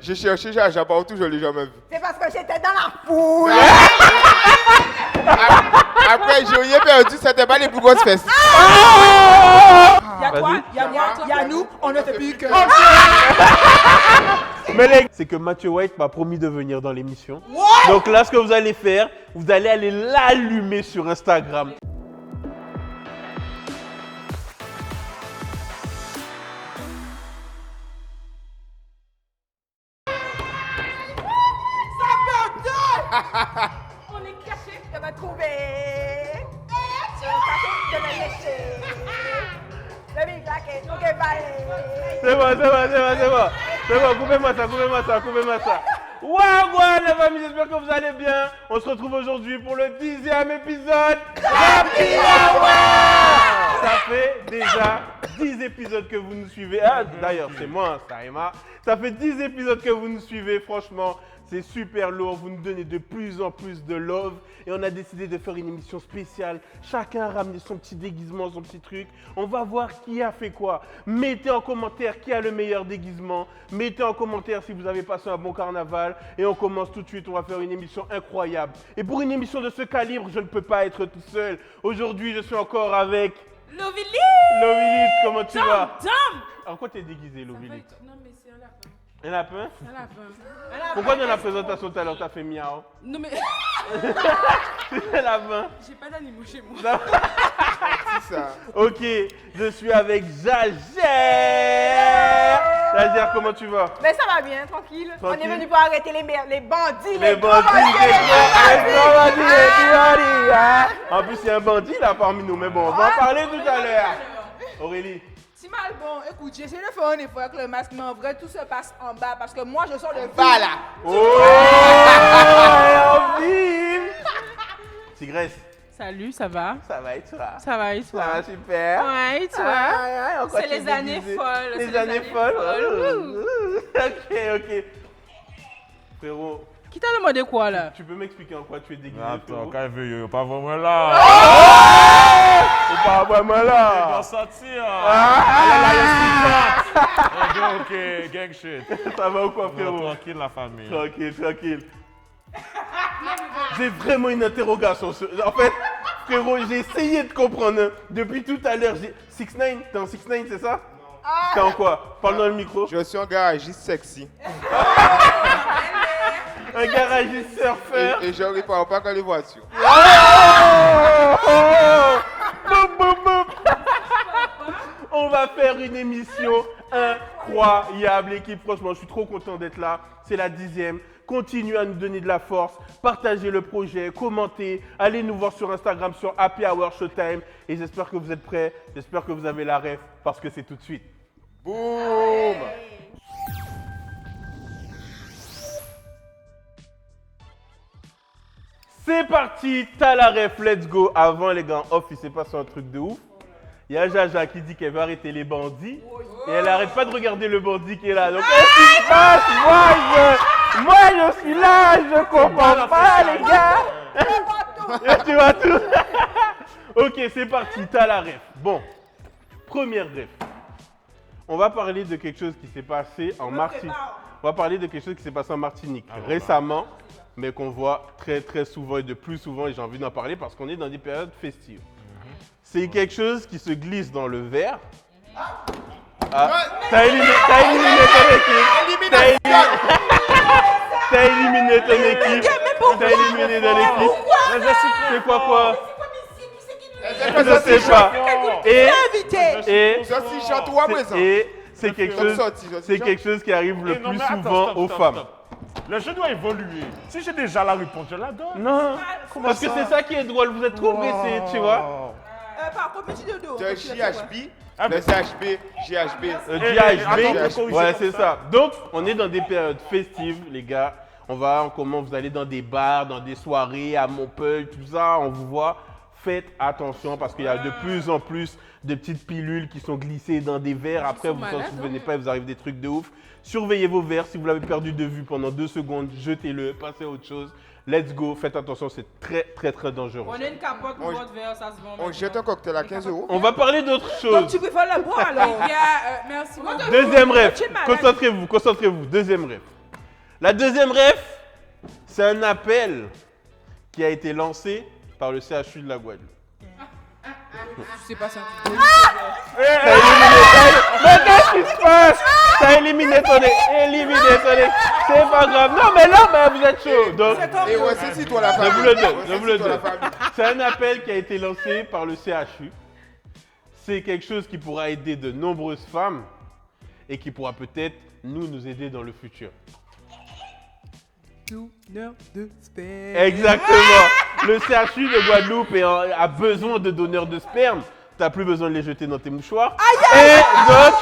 J'ai cherché Jaja partout, je ne l'ai jamais vu. C'est parce que j'étais dans la foule. Après, j'ai perdu, c'était pas les plus grosses fesses. Il y a toi, il y a moi, il y a nous, on ne fait plus que. Mais c'est que Mathieu White m'a promis de venir dans l'émission. Donc là, ce que vous allez faire, vous allez aller l'allumer sur Instagram. On est caché, je vais trouver. Je vais lécher. Le big laquette, ok, bye. C'est bon, coupez-moi ça. Wagwan, les familles, j'espère que vous allez bien. On se retrouve aujourd'hui pour le 10e épisode d'Happy Hour. Ça fait déjà 10 épisodes que vous nous suivez. Ah, d'ailleurs, c'est moi, Saïma. Ça fait 10 épisodes que vous nous suivez, franchement. C'est super lourd, vous nous donnez de plus en plus de love et on a décidé de faire une émission spéciale. Chacun a ramené son petit déguisement, son petit truc. On va voir qui a fait quoi. Mettez en commentaire qui a le meilleur déguisement. Mettez en commentaire si vous avez passé un bon carnaval. Et on commence tout de suite, on va faire une émission incroyable. Et pour une émission de ce calibre, je ne peux pas être tout seul. Aujourd'hui, je suis encore avec... Lovilit, comment tu vas? En quoi t'es déguisé, Lovilit? Non, mais c'est un lapin. Un lapin? Un lapin. Pourquoi dans la présentation tout à l'heure t'as fait miaou? Non, mais C'est un lapin. j'ai pas d'animaux chez moi. Non. C'est ça. Ok, je suis avec Jager. Jager, comment tu vas? Mais ça va bien, tranquille. On Tranquille. est venu pour arrêter les bandits, Les gros bandits, bandits. les bandits, hein. En plus, il y a un bandit là parmi nous, mais bon, on va en parler tout à l'heure. Aurélie. Si mal, bon, écoute, j'essaie de faire un effort avec le masque, mais en vrai, tout se passe en bas parce que moi, je sors de Bas là. Oh, on vive. Tigresse, Salut, ça va? ça va et toi? Ça va et toi? Ça va super. Ouais, et toi? Ah, en quoi C'est tu es les années déguisée? folles, Les c'est les années années folles. folles. Ok. Frérot, Qui t'a demandé quoi là? tu peux m'expliquer en quoi tu es déguisé? Attends, frérot? quand il veut, pas vraiment là. Faut pas vraiment Il là. va sortir. Ah, ok, gang shit. Ça va ou quoi, frérot? Tranquille, la famille. Tranquille. J'ai vraiment une interrogation. En fait, frérot, j'ai essayé de comprendre. Hein. Depuis tout à l'heure, 6ix9ine, t'es en 6ix9ine, c'est ça? T'es en quoi? Parle dans le micro. Je suis un garagiste sexy. Un garagiste surfeur. Et je répare pas que les voitures. Boum. On va faire une émission incroyable, l'équipe. Franchement, je suis trop content d'être là. C'est la 10e. Continuez à nous donner de la force. Partagez le projet, commentez. Allez nous voir sur Instagram, sur Happy Hour Showtime. Et j'espère que vous êtes prêts. J'espère que vous avez la ref parce que c'est tout de suite. Boum. C'est parti, t'as la ref, let's go. Avant les gars, off, il s'est passé un truc de ouf. Il y a Jaja qui dit qu'elle veut arrêter les bandits. Et elle arrête pas de regarder le bandit qui est là. Donc qu'est-ce qui se passe? Moi je suis là, je comprends pas les gars. Tu vois tout. Ok, c'est parti, t'as la ref. Bon, première ref. On va parler de quelque chose qui s'est passé en Martinique. On va parler de quelque chose qui s'est passé en Martinique récemment, mais qu'on voit très souvent et de plus souvent, et j'ai envie d'en parler parce qu'on est dans des périodes festives. C'est quelque chose qui se glisse dans le verre. Ah, t'as éliminé ton équipe. T'as éliminé ton équipe. T'as éliminé ton équipe. C'est quoi? Je sais pas. Et Ça, si j'entends à présent. c'est quelque chose qui arrive le plus souvent aux femmes. Le jeu doit évoluer. Si j'ai déjà la réponse, je la donne. Non, parce que c'est ça qui est drôle, vous êtes trop pressés, tu vois. Par contre, petit dodo. De JHB, le CHB, GHB. GHB, ouais, c'est ça. Donc, on est dans des périodes festives, les gars. On commence, vous allez dans des bars, dans des soirées, à Montpellier, tout ça, on vous voit. Faites attention parce qu'il y a de plus en plus de petites pilules qui sont glissées dans des verres. Après, vous ne vous en souvenez pas, il vous arrive des trucs de ouf. Surveillez vos verres. Si vous l'avez perdu de vue pendant 2 secondes, jetez-le, passez à autre chose. Let's go, faites attention, c'est très dangereux. On a une capote pour votre verre, ça se vend. On jette un cocktail à 15 €. On va parler d'autre Donc chose. tu préfères la boire alors? Merci beaucoup. Deuxième rêve, concentrez-vous. Deuxième rêve. La deuxième ref, c'est un appel qui a été lancé par le CHU de la Guadeloupe. Je sais pas ça. Mais qu'est-ce qui se passe? T'as éliminé ton équipe. C'est pas grave. Non, mais là, bah, vous êtes chaud. Donc, Et ouais, c'est toi la famille. je vous le donne, Ouais, je vous le c'est toi la donne. famille. C'est un appel qui a été lancé par le CHU. C'est quelque chose qui pourra aider de nombreuses femmes et qui pourra peut-être nous aider dans le futur. Donneur de sperme. Exactement. Le CHU de Guadeloupe a besoin de donneurs de sperme. T'as plus besoin de les jeter dans tes mouchoirs. Et donc,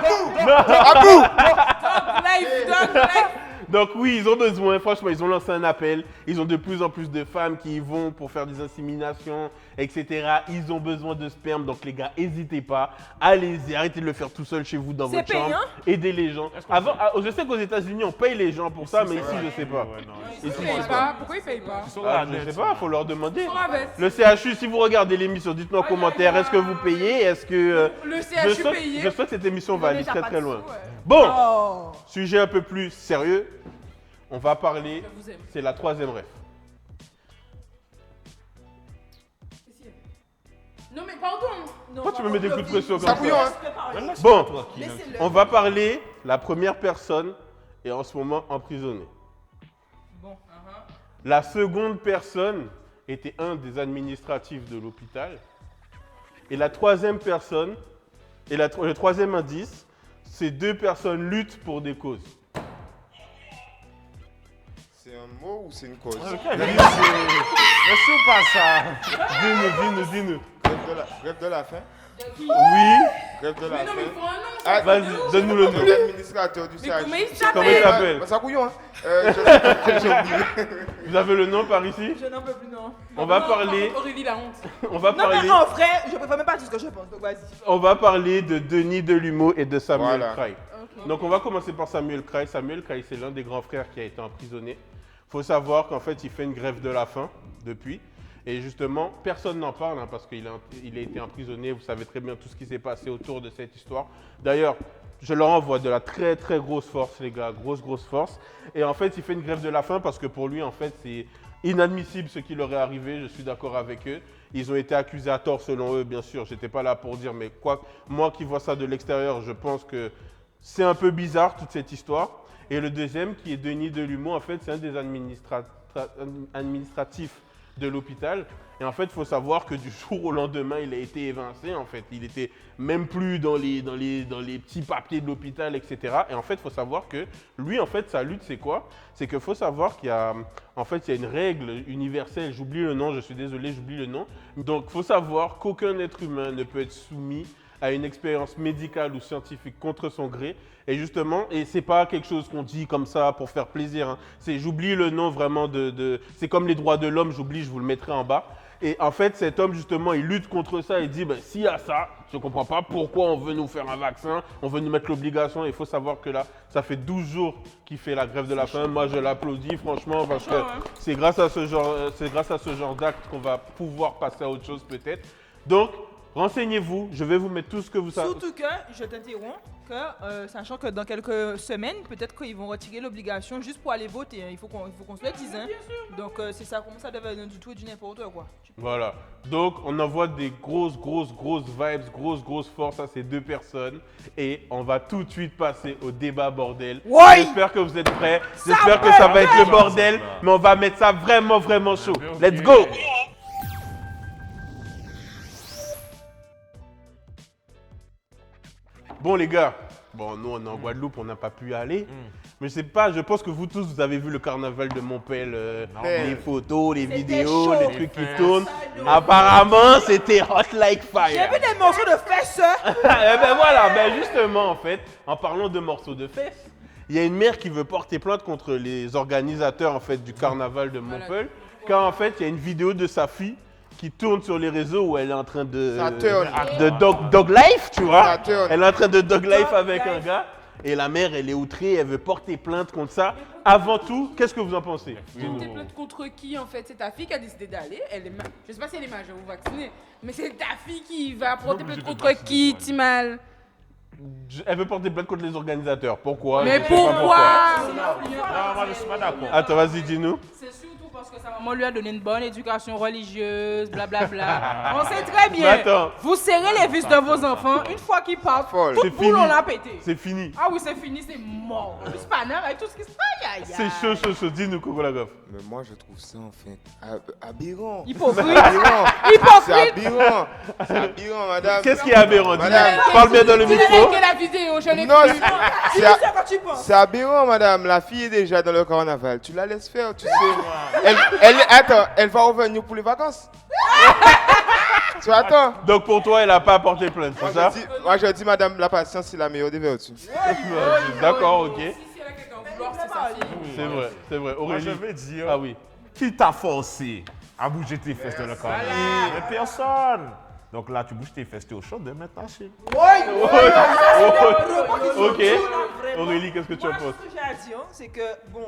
Dog life. donc oui, ils ont besoin, franchement, ils ont lancé un appel. Ils ont de plus en plus de femmes qui y vont pour faire des inséminations, etc. Ils ont besoin de sperme, donc les gars, n'hésitez pas. Allez-y, arrêtez de le faire tout seul chez vous dans C'est votre chambre. payant? Aidez les gens. Avant, je sais qu'aux États-Unis, on paye les gens pour ça, mais ici, je sais pas. Ils payent pas. Pourquoi ils payent pas? Je sais pas, faut leur demander. Sur la veste. Le CHU, si vous regardez l'émission, dites-nous en commentaire, est-ce que vous payez? Est-ce que... Le je CHU sens, payé. je sens que cette émission va aller déjà très pas très de loin. sous, ouais. Bon, Oh. sujet un peu plus sérieux. On va parler, Je vous aime. c'est la troisième ref. Non mais pardon. Pourquoi tu me mets des coups de pression comme Ça ça? bouillon, hein? Bon, Laissez-le. on va parler, la première personne est en ce moment emprisonnée. Bon. La seconde personne était un des administratifs de l'hôpital. Et la troisième personne, le troisième indice, ces deux personnes luttent pour des causes. C'est un mot ou c'est une cause? Ne sous pas ça. Dis-nous. Grève de la faim? Oui, Grève de la Mais non mais il faim. faut un nom. Ah, vas-y, donne-nous le nom. L'administrateur du Mais CHU. comment il Comment il s'appelle? s'appelle? Ça couillon, hein? Je sais pas, j'ai oublié. Vous avez le nom par ici? Je n'en peux plus, non. On va Non, parler, Aurélie la honte. on va Non, parler, mais en vrai, je préfère même pas dire ce que je pense, donc vas-y. on va parler de Denis Delumeau et de Samuel Voilà. Kraï. Donc on va commencer par Samuel Kraï. Samuel Kraï, c'est l'un des grands frères qui a été emprisonné. Il faut savoir qu'en fait, il fait une grève de la faim depuis. Et justement, personne n'en parle hein, parce qu'il a été emprisonné. Vous savez très bien tout ce qui s'est passé autour de cette histoire. D'ailleurs, je leur envoie de la très très grosse force, les gars, grosse force. Et en fait, il fait une grève de la faim parce que pour lui, en fait, c'est inadmissible ce qui leur est arrivé. Je suis d'accord avec eux. Ils ont été accusés à tort selon eux, bien sûr. J'étais pas là pour dire, mais quoi, moi qui vois ça de l'extérieur, je pense que c'est un peu bizarre toute cette histoire. Et le deuxième, qui est Denis Delumeau, en fait, c'est un des administratifs de l'hôpital. Et en fait, il faut savoir que du jour au lendemain, il a été évincé. En fait, il était même plus dans les petits papiers de l'hôpital, etc. Et en fait, il faut savoir que lui, en fait, sa lutte, c'est quoi? C'est qu'il faut savoir qu'il y a, en fait, il y a une règle universelle. J'oublie le nom, je suis désolé, j'oublie le nom. Donc, il faut savoir qu'aucun être humain ne peut être soumis à une expérience médicale ou scientifique contre son gré. Et justement, et c'est pas quelque chose qu'on dit comme ça pour faire plaisir. Hein. J'oublie le nom vraiment c'est comme les droits de l'homme, j'oublie, je vous le mettrai en bas. Et en fait, cet homme, justement, il lutte contre ça. Il dit, ben, s'il y a ça, je ne comprends pas pourquoi on veut nous faire un vaccin, on veut nous mettre l'obligation. Il faut savoir que là, ça fait 12 jours qu'il fait la grève de la faim. Moi, je l'applaudis, franchement, parce que c'est grâce à ce genre d'acte qu'on va pouvoir passer à autre chose, peut-être. Donc, renseignez-vous. Je vais vous mettre tout ce que vous savez. Surtout que, je t'interromps, sachant que dans quelques semaines, peut-être qu'ils vont retirer l'obligation juste pour aller voter. Hein. Il faut qu'on se le dise. Hein. Donc c'est ça, comment ça devient du tout et du n'importe quoi. Voilà. Donc on envoie des grosses vibes, grosses forces à ces deux personnes. Et on va tout de suite passer au débat bordel. Ouais. J'espère que vous êtes prêts. J'espère que ça va être le bordel. Mais on va mettre ça vraiment chaud. Let's go! Bon les gars, nous on est en Guadeloupe, on n'a pas pu y aller. Mais je sais pas, je pense que vous tous vous avez vu le carnaval de Montpel, les photos, les vidéos, chaud. les trucs qui tournent. Apparemment c'était hot like J'ai fire. vu des morceaux de fesses. Eh ben voilà, justement en fait, en parlant de morceaux de fesses, il y a une mère qui veut porter plainte contre les organisateurs en fait du carnaval de Montpel, car en fait il y a une vidéo de sa fille qui tourne sur les réseaux où elle est en train de dog life, tu vois. Ça tourne. Elle est en train de dog life avec un gars et la mère elle est outrée, elle veut porter plainte contre ça. Avant tout, qu'est-ce que vous en pensez? Porter plainte contre qui en fait? C'est ta fille qui a décidé d'aller. Je sais pas si elle est majeure ou vaccinée, mais c'est ta fille qui va porter plainte contre qui, Timal? Elle veut porter plainte contre les organisateurs. Pourquoi? Mais Je sais pas pourquoi? Non, moi je suis pas d'accord. Attends, vas-y, dis-nous. C'est surtout parce que sa maman lui a donné une bonne éducation religieuse, blablabla. On sait très bien. Mais attends. Vous serrez les vis de vos enfants, une fois qu'ils partent, Folle. tout C'est boule, on fini. l'a pété. C'est fini. Ah oui, c'est fini, c'est mort. En plus, pas neuf avec tout ce qui se passe. Aïe, aïe, C'est aïe. chaud. Dis-nous, Coco Lagoff. Mais moi, je trouve ça, en fait, aberrant. Hypocrite. Aberrant. Hypocrite. C'est aberrant. C'est aberrant, madame. Qu'est-ce qui est aberrant? Dis-nous. Madame. Parle bien dans le Tu micro. que la vidéo, je l'ai Non, plus. c'est- Dis ça quand tu penses. c'est aberrant, madame. La fille est déjà dans le carnaval. Tu la laisses faire, tu sais. Attends, elle va revenir pour les vacances. Tu attends. Donc pour toi, elle n'a pas porté plainte, c'est ça? Moi, je dis, madame, la patience, c'est la meilleure des vertus. D'accord, ok. Si elle a quelqu'un à vouloir, c'est sa fille. C'est vrai. Moi, je Aurélie. vais dire, Ah oui. qui t'a forcé à bouger tes fesses dans le carnaval? Mais personne. Donc là, tu bouges tes fesses, t'es au chaud de mettre ta chine. Ok. Aurélie, qu'est-ce que tu en Moi, penses? ce que j'ai à dire, c'est que, bon,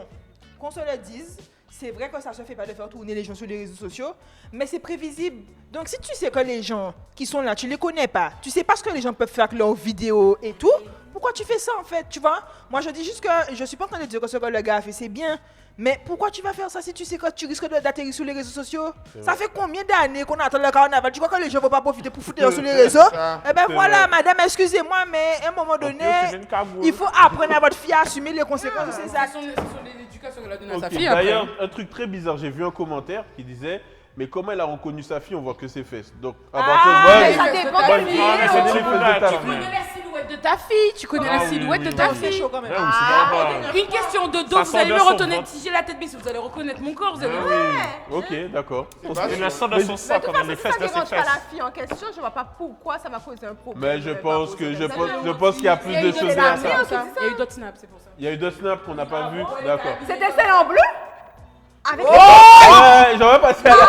qu'on se le dise, c'est vrai que ça se fait pas de faire tourner les gens sur les réseaux sociaux, mais c'est prévisible. Donc, si tu sais que les gens qui sont là, tu les connais pas, tu sais pas ce que les gens peuvent faire avec leurs vidéos et tout, pourquoi tu fais ça en fait, tu vois? Moi, je dis juste que je suis pas en train de dire que ce que le gars a fait, c'est bien. Mais pourquoi tu vas faire ça si tu sais que tu risques d'atterrir sur les réseaux sociaux? Ça fait combien d'années qu'on attend le carnaval? Tu crois que les gens ne vont pas profiter pour foutre sur les réseaux? ça. Eh ben C'est voilà, vrai. madame, excusez-moi, mais à un moment donné, c'est une cagoule. il faut apprendre à votre fille à assumer les conséquences de ses C'est actes. son éducation qu'elle a donnée à Ok, sa fille. après. d'ailleurs, un truc très bizarre, j'ai vu un commentaire qui disait mais comment elle a reconnu sa fille, on voit que ses fesses. Donc, à partir mais de ça dépend moi, de lui, je vois que c'est les fesses de ta Tu fille. connais la silhouette de ta fille, tu connais la silhouette de ta C'est fille. chaud quand même. Ouais, ou c'est pas- Une question de dos, Ça vous sort allez de me son reconnaître. ventre. Si j'ai la tête baissée, vous allez reconnaître mon corps, vous allez Ok, d'accord. Il le sort de son sac De toute comme façon, les si fesses ça de ses dérange pas fesses. la fille en question, je vois pas pourquoi ça va causer un problème. Mais je pense qu'il y a plus Il y a de eu choses d'autres derrière snaps, ça. Il y a eu d'autres snaps, c'est pour ça. Il y a eu deux snaps qu'on n'a pas vus. D'accord. C'était celle en bleu avec J'en vais passer à la...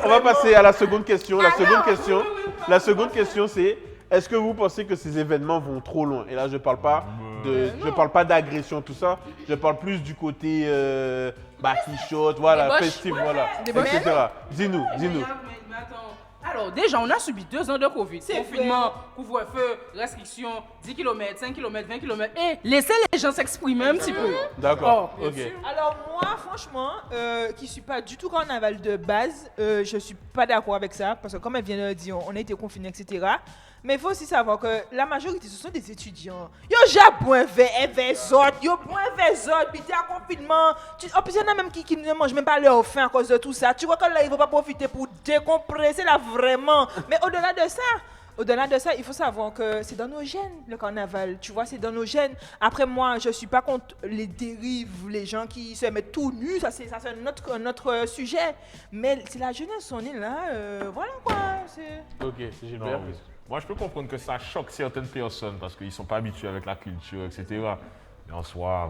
On va passer à la seconde question. La seconde question, c'est est-ce que vous pensez que ces événements vont trop loin? Et là, je parle pas d'agression, tout ça. Je parle plus du côté baquichotte, voilà, Débauche. festif, voilà, Des boches. etc. Dis-nous. Mais attends. Alors, déjà, on a subi 2 ans de Covid. Confinement, couvre-feu, restrictions, 10 km, 5 km, 20 km. Et laissez les gens s'exprimer un petit peu. D'accord. Oh, bien Ok. sûr. Alors moi, franchement, qui suis pas du tout carnaval de base, je suis pas d'accord avec ça, parce que comme elle vient de le dire, on a été confinés, etc. Mais il faut aussi savoir que la majorité, ce sont des étudiants. Yo, j'ai point vers autres, yo point vers autres, puis t'es en confinement. En plus, il y en a même qui ne mangent même pas leur faim à cause de tout ça. Tu vois que là, ils vont pas profiter pour décompresser là vraiment. Mais au-delà de ça, il faut savoir que c'est dans nos gènes, le carnaval. Tu vois, c'est dans nos gènes. Après, moi, je suis pas contre les dérives, les gens qui se mettent tout nus. Ça, c'est un autre sujet. Mais c'est la jeunesse, on est là. Voilà quoi. Ok, Gilbert. Non, oui. Moi, je peux comprendre que ça choque certaines personnes parce qu'ils ne sont pas habitués avec la culture, etc. Mais en soi,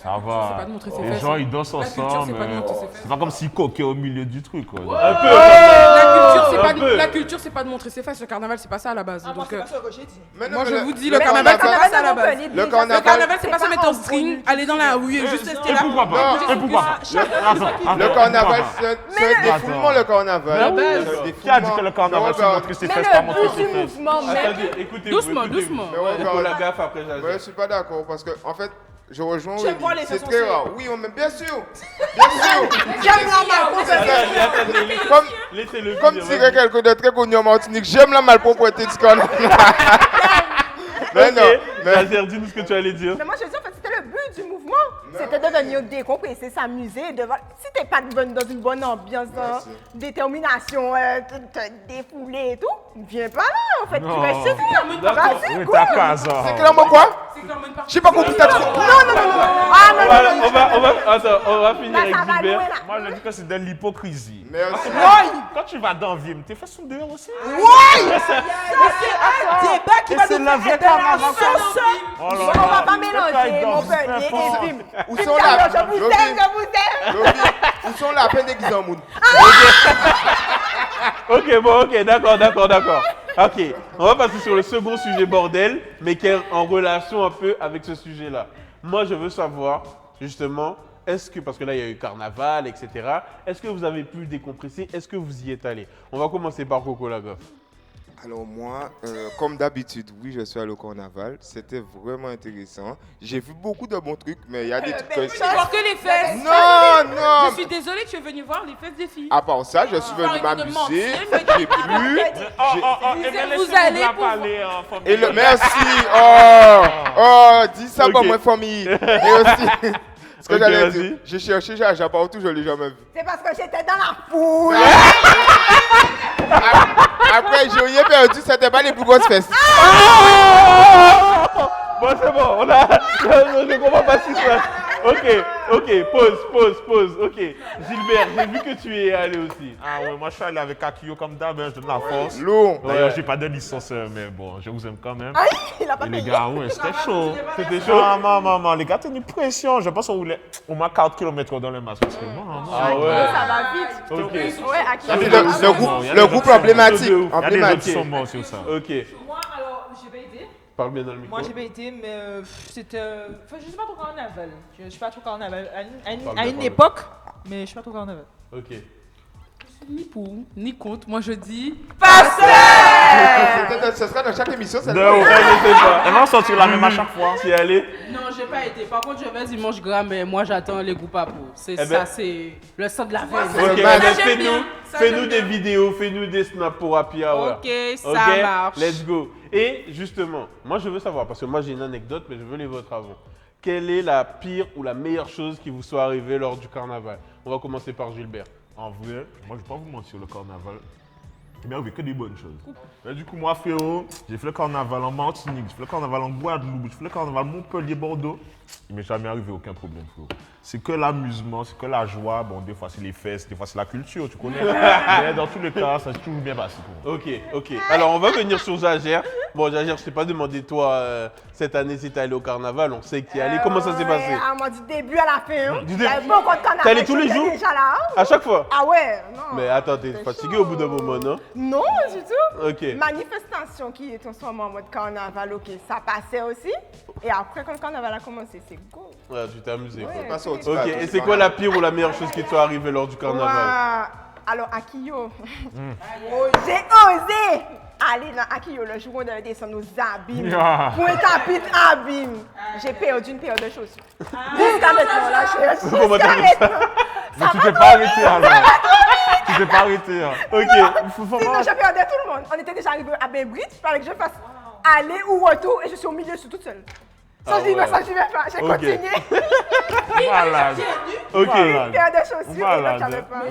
ça c'est va. pas de montrer ses Les fesses. gens, ils dansent La culture, ensemble. c'est pas de montrer ses fesses. C'est pas comme s'ils coquaient au milieu du truc. Quoi. La culture, c'est pas de montrer ses fesses. Le carnaval, c'est pas ça à la base. Ah, moi, Donc, c'est pas ça que j'ai dit. Mais non, moi, mais je le- vous dis, le le carnaval, c'est carnaval- pas ça à la base. Le Le carnaval, carnaval, c'est pas se mettre en string, aller dans la rue et juste rester Et là. pourquoi pas? Et pourquoi pas? Le carnaval, c'est un défoulement, le carnaval. Mais oui. C'est un Qui a dit que le défoulement. carnaval, c'est Mais montrer ses Mais fesses, pas le montrer but ses du fesses? mouvement même. Attendez, écoutez-vous. Doucement, écoutez-vous. doucement. Mais ouais, Nicolas voilà. Gaffe, après Jazzy. Ouais, je suis pas d'accord parce que, en fait, je rejoins. J'aime Aurélie. voir les C'est façons très de- rare. Oui, mais bien sûr. Bien sûr. J'aime la malpropreté. Attendez, Comme, laissez-le comme finir, dirait quelqu'un de très connu en Martinique, j'aime la malpropreté du carnaval. Mais non. Mais, Jazzy, dis-nous ce que tu allais dire. Mais moi, je dis, en fait, c'était le but du mouvement. C'était de venir décompresser, s'amuser. Si t'es pas dans une bonne ambiance, détermination, te défouler et tout, viens pas là, en fait. Non. Tu restes chez toi. Vas-y, Oui, go. t'as casa. c'est clairement quoi? J'ai pas compris ta truc. Ah, non. On va finir Là, avec ça va Gilbert. loin, là. Moi, je dis que c'est de l'hypocrisie. Merci. Quand tu vas dans Vim, tes fesses sont dehors aussi. Débat qui Et va c'est nous la faire vraie de la carnaval. sauce. Oh là On va là. pas mélanger mon père et Vim. Où sont la Je vous aime, je vous aime. Lobi, où sont la peine déguisée en moun? Ok, d'accord. Ok, on va passer sur le second sujet bordel, mais qui est en relation un peu avec ce sujet-là. Moi, je veux savoir, justement, parce que là, il y a eu carnaval, etc. Est-ce que vous avez pu décompresser? Est-ce que vous y êtes allé? On va commencer par Coco Lagoff. Alors moi, comme d'habitude, oui, je suis allé au carnaval. C'était vraiment intéressant. J'ai vu beaucoup de bons trucs, mais il y a des trucs que... Tu vois que les fesses. Non, non. Je suis désolée, tu es venu voir les fesses des filles. À part ça, je suis venu Arrêtez de m'amuser. mentir, J'ai bu. Vous allez pour- parler, Et le merci. Dis ça pour Ok. ma famille. Et aussi, ce que Ok, j'allais vas-y. dire, j'ai cherché Jaja partout, je l'ai jamais vu. C'est parce que j'étais dans la foule. Après, j'ai rien perdu, c'était pas les plus grosses fesses. Bon, c'est bon, on a. Je comprends pas ce qui se passe. Ok, pause. Ok. Gilbert, j'ai vu que tu y es allé aussi. Ah ouais, moi je suis allé avec Akio comme d'hab, je donne la force. Lourd. D'ailleurs, j'ai pas de licence, mais bon, je vous aime quand même. Aïe, il a pas Et les payé. gars, ouais, c'était chaud. C'était chaud. Maman, les gars, t'as une pression. Je pense qu'on voulait au moins 40 km dans le masque. Parce que maman. Ah ouais. Ça va vite. Ok. Ouais, à Ça, qui c'est Il y a le groupe emblématique. Il y a des Il y a des autres qui Emblématique. sont morts sur ça. Ok. Moi, alors, j'ai pas été. Parle bien dans le micro. Moi, j'ai pas été, mais c'était. Enfin, je suis pas trop carnaval. Je suis pas trop carnaval. Parle À bien, une parle époque, mais je suis pas trop carnaval. Ok. Ni pour, ni contre. Moi, je dis. Ce sera dans chaque émission, c'est Non, je sais pas. Elle va sortir la même à chaque fois. Tu y es allé? Non, j'ai pas été. Par contre, je vais dimanche gras, mais moi, j'attends les groupes à peau. C'est ben- ça, c'est le sang de la veine. Ok, le match. ben, Ça, j'aime bien. Ça, fais-nous j'aime des bien. vidéos, fais-nous des snaps pour Happy Hour. Ok, ça marche. Let's go. Et justement, moi je veux savoir, parce que moi j'ai une anecdote, mais je veux les vôtres avant. Quelle est la pire ou la meilleure chose qui vous soit arrivée lors du carnaval? On va commencer par Gilbert. En vrai, moi je vais pas vous mentir, le carnaval, il m'est arrivé que des bonnes choses. Mais du coup, moi, frérot, j'ai fait le carnaval en Martinique, j'ai fait le carnaval en Guadeloupe, j'ai fait le carnaval Montpellier, Bordeaux. Il m'est jamais arrivé aucun problème, frérot. C'est que l'amusement, c'est que la joie. Bon, des fois c'est les fesses, des fois c'est la culture, tu connais. Mais dans tous les cas, ça s'est toujours bien passé pour moi. Ok. Alors on va venir sur Jagère. Bon, Jagère, je t'ai pas demandé toi cette année si t'es allé au carnaval. On sait que t'y es allé. Comment ça s'est passé? Ah, moi, du début à la fin. Hein. Du début- J'avais beaucoup de carnaval. T'es allé tous les j'étais jours? déjà là. Hein. À chaque fois? Ah ouais, non. Mais attends, t'es fatigué au bout d'un moment, non? Non, du tout. Ok. Manifestation qui est transformée en mode carnaval, ok, ça passait aussi. Et après, quand le carnaval a commencé, c'est go. Ouais, tu t'es amusé. Ouais. Pas sorti, Ok, pas et sorti. c'est quoi la pire ou la meilleure chose qui t'est arrivée lors du carnaval? Ouah. Alors, Akiyo, j'ai osé aller dans Akiyo le jour où on devait descendre aux abîmes. Ah. Pour un tapis abîme. J'ai perdu une paire de chaussures. Jusqu'à maintenant, là, Comment t'as jusqu'à fait ça? maintenant. Mais tu t'es pas arrêté alors. Tu t'es pas arrêté. Hein. Ok. Sinon, je perdais tout le monde. On était déjà arrivé à Bainbridge, il fallait que je fasse aller ou retour et je suis au milieu, je suis toute seule. Ça, Ah j'y vais, ouais. ça, j'y vais pas. J'ai Ok. continué. Malade. Ok. Malade. Paire de chaussures et Malade. donc j'avais pas.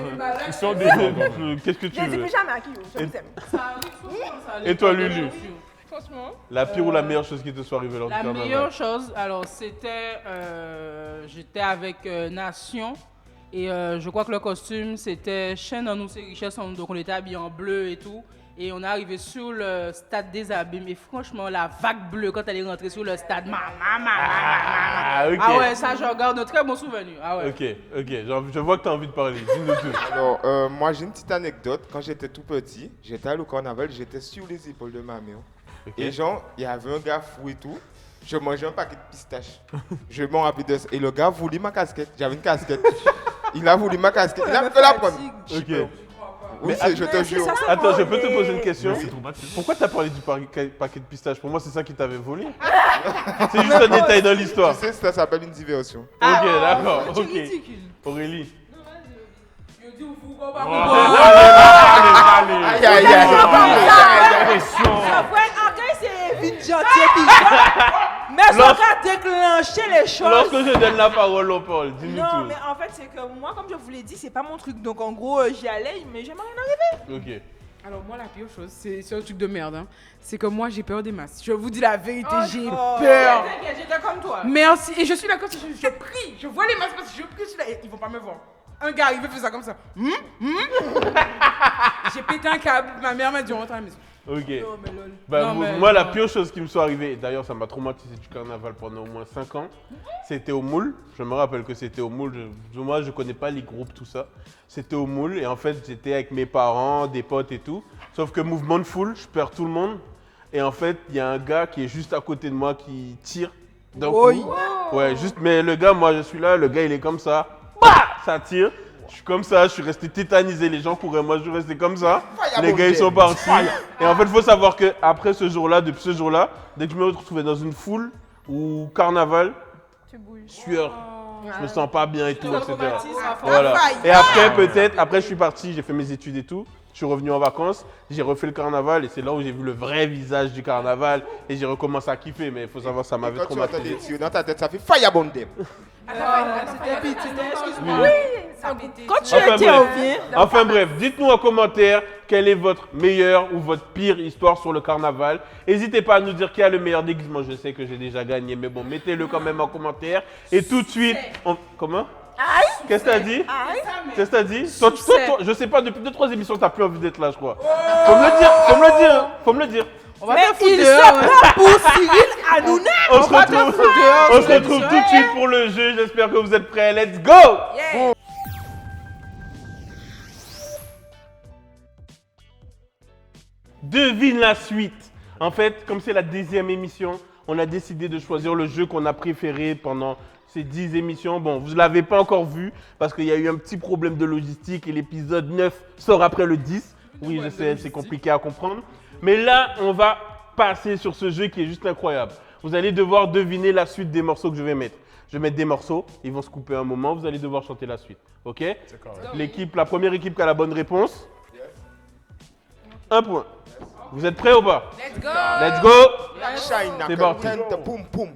Ils sont des bons. Qu'est-ce que tu J'ai dit veux? plus jamais à Akiyo, je vous aime. Ça arrive souvent, ça arrive Et toi, pas de Lulu? chaussures. Franchement. La pire ou la meilleure chose qui te soit arrivée lors du La carnaval? meilleure chose, alors c'était, j'étais avec Nation et je crois que le costume c'était chaîne en nous c'est richesse en nous, donc on était habillés en bleu et tout et on est arrivé sur le stade des Abîmes et franchement la vague bleue quand elle est rentrée sur le stade, Ah, ok. ah ouais, ça je regarde un très bon souvenir. Ah ouais. Ok. Je vois que tu as envie de parler. Dis-nous tout. Alors, moi j'ai une petite anecdote. Quand j'étais tout petit, j'étais allé au carnaval, j'étais sur les épaules de ma mère. Ok. Et genre, il y avait un gars fou et tout. Je mangeais un paquet de pistaches. Je m'en rappelle de ça. Et le gars voulait ma casquette. J'avais une casquette. Il a voulu ma casquette. Il a fait la prendre. Ok. Oui, je te jure. Attends, je peux te poser une question? C'est traumatique. Pourquoi t'as parlé du paquet de pistaches? Pour moi, c'est ça qui t'avait volé. C'est juste un détail dans l'histoire. Tu sais, ça s'appelle une diversion. Ok, d'accord. C'est Ok. ridicule. Aurélie. Je dis au fou, on va Allez, Aïe, aïe, aïe. pression. Après, c'est vite gentil puis ça. Mais ça a déclenché les choses. Lorsque je donne la parole au Paul, dis-nous Non, tout. mais en fait, c'est que moi, comme je vous l'ai dit, c'est pas mon truc. Donc, en gros, j'y allais, mais j'aimerais rien arriver. Ok. Alors moi la pire chose, c'est un truc de merde, hein. C'est que moi j'ai peur des masques. Je vous dis la vérité, j'ai peur. T'inquiète, j'étais comme toi. Merci. Et je suis là comme ça, je prie. Je vois les masques parce que je prie, je suis là, et ils vont pas me voir. Un gars arrive et fait ça comme ça. J'ai pété un câble, ma mère m'a dit on rentre à la maison. Ok. Non, mais lol. Bah, Non, mais- moi, la non. pire chose qui me soit arrivée, et d'ailleurs ça m'a traumatisé du carnaval pendant au moins 5 ans, c'était au Moule. Je me rappelle que c'était au Moule. Moi, je connais pas les groupes, tout ça. C'était au Moule et en fait, j'étais avec mes parents, des potes et tout. Sauf que mouvement de foule, je perds tout le monde. Et en fait, il y a un gars qui est juste à côté de moi qui tire d'un coup. Ouais, juste, mais le gars, moi je suis là, le gars il est comme ça. Bah, ça tire. Je suis comme ça, je suis resté tétanisé, les gens couraient, moi je suis resté comme ça. Fire Les gars ils Bondem. sont partis. Et en fait, il faut savoir que après ce jour-là, depuis ce jour-là, dès que je me retrouvais dans une foule ou carnaval, sueur, je me sens pas bien et tout, etc. Voilà. Et après, après je suis parti, j'ai fait mes études et tout. Je suis revenu en vacances, j'ai refait le carnaval et c'est là où j'ai vu le vrai visage du carnaval et j'ai recommencé à kiffer. Mais il faut savoir, ça m'avait Quand tu entends traumatisé. des tirs dans ta tête, ça fait Fire Bondem. Excuse-moi. Quand tu Enfin, interviens, Enfin bref, dites-nous en commentaire quelle est votre meilleure ou votre pire histoire sur le carnaval. N'hésitez pas à nous dire qui a le meilleur déguisement. Je sais que j'ai déjà gagné, mais bon, mettez-le quand même en commentaire. Et tout de suite, comment? Qu'est-ce que t'as dit? Qu'est-ce que t'as dit? Toi, je sais pas, depuis 2-3 émissions, t'as plus envie d'être là, je crois. Faut me le dire, faut me le dire, faut me le dire. mais il se prend pour Cyril Hanouna. On se retrouve tout de suite pour le jeu. J'espère que vous êtes prêts. Let's go! Devine la suite. En fait, comme c'est la 10e émission, on a décidé de choisir le jeu qu'on a préféré pendant ces 10 émissions. Bon, vous ne l'avez pas encore vu parce qu'il y a eu un petit problème de logistique et l'épisode 9 sort après le 10. Oui, je sais, c'est compliqué à comprendre. Mais là, on va passer sur ce jeu qui est juste incroyable. Vous allez devoir deviner la suite des morceaux que je vais mettre. Je vais mettre des morceaux, ils vont se couper un moment, vous allez devoir chanter la suite. Ok? La première équipe qui a la bonne réponse, 1 point. Vous êtes prêts ou pas? Let's go. Let's go! Shine, C'est parti. Poum, poum.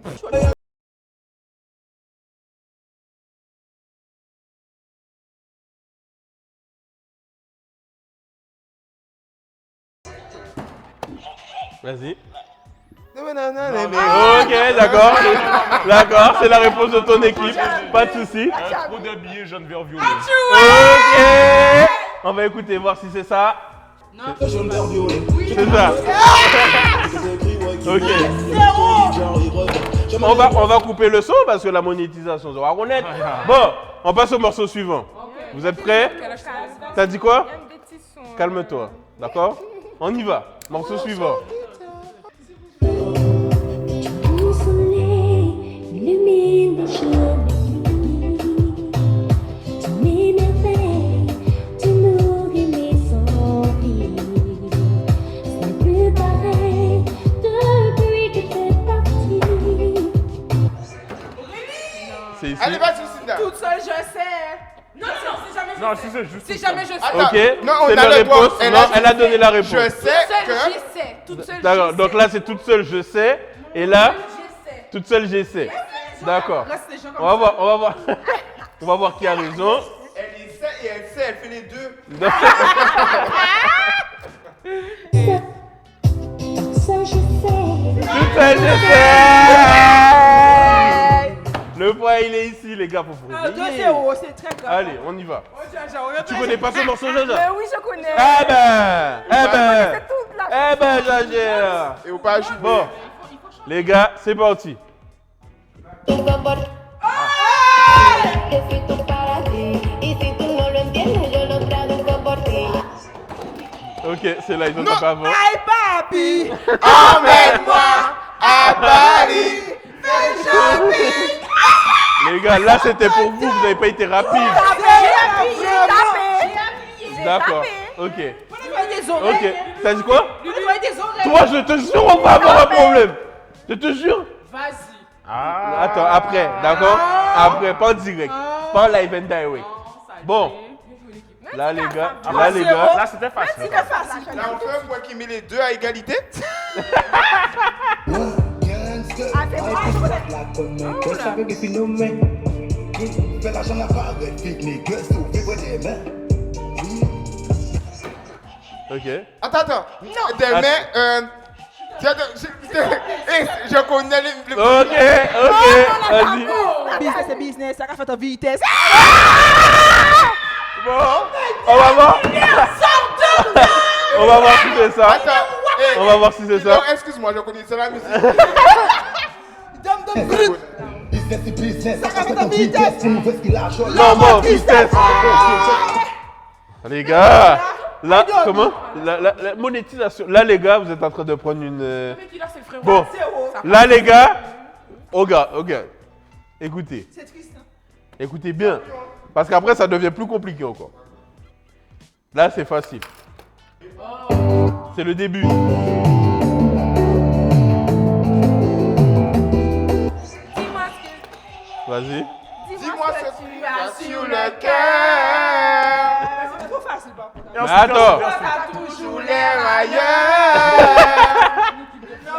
Vas-y. Ok, d'accord. D'accord, c'est la réponse de ton équipe. Pas de souci. Un trou de billets jaune vert violet. Ok. On va écouter, voir si c'est ça. C'est ça. Ok. On va couper le son parce que la monétisation sera honnête. Bon, on passe au morceau suivant. Vous êtes prêts? T'as dit quoi? Calme-toi. D'accord? On y va. Morceau suivant. Le soleil illumine les chemins. Tu m'émerveilles, tu nourris mes envies. Ce n'est plus pareil depuis que t'es parti. C'est ici. Allez, vas-y, Cinda. Toute seule, je sais. Non, si jamais je Non, sais. si c'est juste. Si jamais je sais. Attends, Ok. non, on C'est a la le droit. réponse. Non, elle a donné la réponse. Je sais Toute seule, que... je sais. Toute seule, D'accord. je Donc sais. là, c'est toute seule, je sais. Et là, Je sais. toute seule, j'essaie. D'accord. Reste les gens comme On va voir, on va voir. On va voir qui a raison. Elle essaie et elle sait, elle fait les deux. Ça, je sais. Toute seule, j'essaie. Le point, il est ici, les gars. Faut vous réveiller. 2-0, c'est très grave. Allez, on y va. Tu connais pas ce morceau, Jaja? Mais oui, je connais. Eh C'est toute la... ben, Jaja. Et ou pas jouer. Bon, les gars, c'est parti. Tu comportes. Que soy tu para ti. Y si tú no lo entiendes, yo lo traduzco por ti. Ok, c'est là, ils ont pas avant. Hey, papi! Emmène-moi à Paris. Les gars, là, c'était pour vous, vous n'avez pas été rapide. D'accord, ok. Ok, t'as dit quoi? Toi, je te jure, on va avoir un problème. Je te jure. Vas-y. Attends, après, d'accord? Après, pas en direct. Pas en live and direct. Bon. Là, les gars, Là, c'était facile. Là, on fait un point qui met les deux à égalité. Ok. Attends. Des mains, je connais les... Ok, vas-y. Business c'est business, ça a fait en vitesse. Bon, on va voir. On va voir si c'est ça. Attends. On va voir si c'est ça. Non, excuse-moi, je connais ça la musique. Non, bon, tristesse. Les gars, là, comment? La monétisation. Là, les gars, vous êtes en train de prendre une. Bon, là, les gars. Oh, gars. Écoutez. C'est triste, hein? Écoutez bien. Parce qu'après, ça devient plus compliqué encore. Là, c'est facile. C'est le début. Dis-moi ce que, Vas-y. Dis-moi ce que tu as sur le Mais cœur. c'est trop facile, par contre. Mais attends, T'as toujours l'air ailleurs.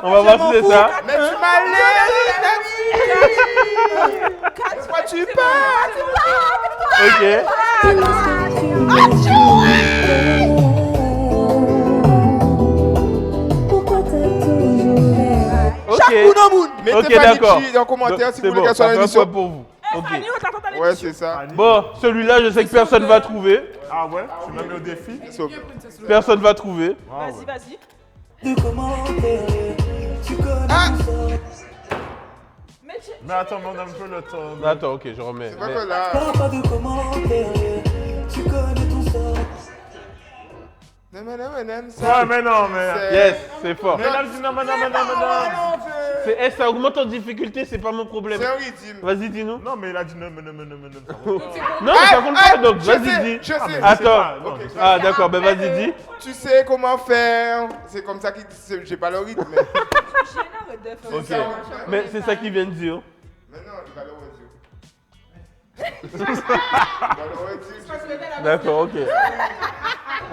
on va voir si c'est ça. Mais tu m'as laissé. Pourquoi tu pars? Ok. Ok. Mettez Ok, pas d'accord. Nietzsche en commentaire si C'est vous voulez bon, qu'elle soit ça dans fait un l'émission. point pour vous. Ok. Fanny, on t'attend à l'émission. Ouais, c'est ça. Bon, celui-là, je sais que personne va trouver. Ah ouais? Tu m'as mis au défi? Sauf- Personne va trouver. Ah Vas-y, ouais. vas-y. Mais tu- Mais attends, mais on a un peu le temps. Attends, ok, je remets. C'est pas Mais- que là. Ouais, mais non, mais. Yes, c'est fort. Mesdames, non, madame, madame, madame. C'est ça augmente en difficulté, c'est pas mon problème. C'est un rythme. Vas-y, dis-nous. Non, mais il a dit non, mais non, mais non, mais non. Non, mais ça compte pas, donc Je vas-y, sais, dis. je sais. Attends. Ok. Ah, d'accord, ben vas-y, dis. Tu sais comment faire. C'est comme ça qu'il dit. J'ai pas le rythme. Mais, Arrête de faire Ok. ça. Mais c'est ça qu'il vient de dire. mais non, il va le redire. Il va le redire. D'accord, ok.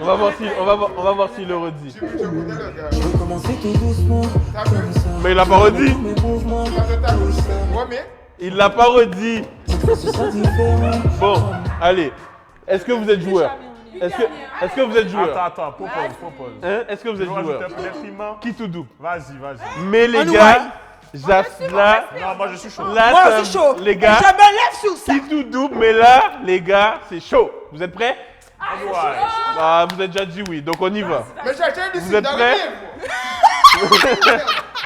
On va voir s'il le redit. Je connais le gars. Commencer tout doucement, T'as vu? Mais il l'a pas redit. mes mouvements, Ouais, mais. Il l'a pas redit. ce sera différent. Bon, allez. Est-ce que vous êtes joueur? Est-ce que vous êtes joueur? Attends, propose. Hein? Est-ce que vous êtes joueur? Qui tout double? Vas-y, vas-y. Mais les gars, là, Non, moi je suis chaud. là, Moi, ça- je suis chaud. les gars, Je me lève sur ça. qui tout double, mais là, les gars, c'est chaud. Vous êtes prêts? Ouais. Ah, vous avez déjà dit oui, donc on y va. Mais j'ai dit Vous êtes prêts?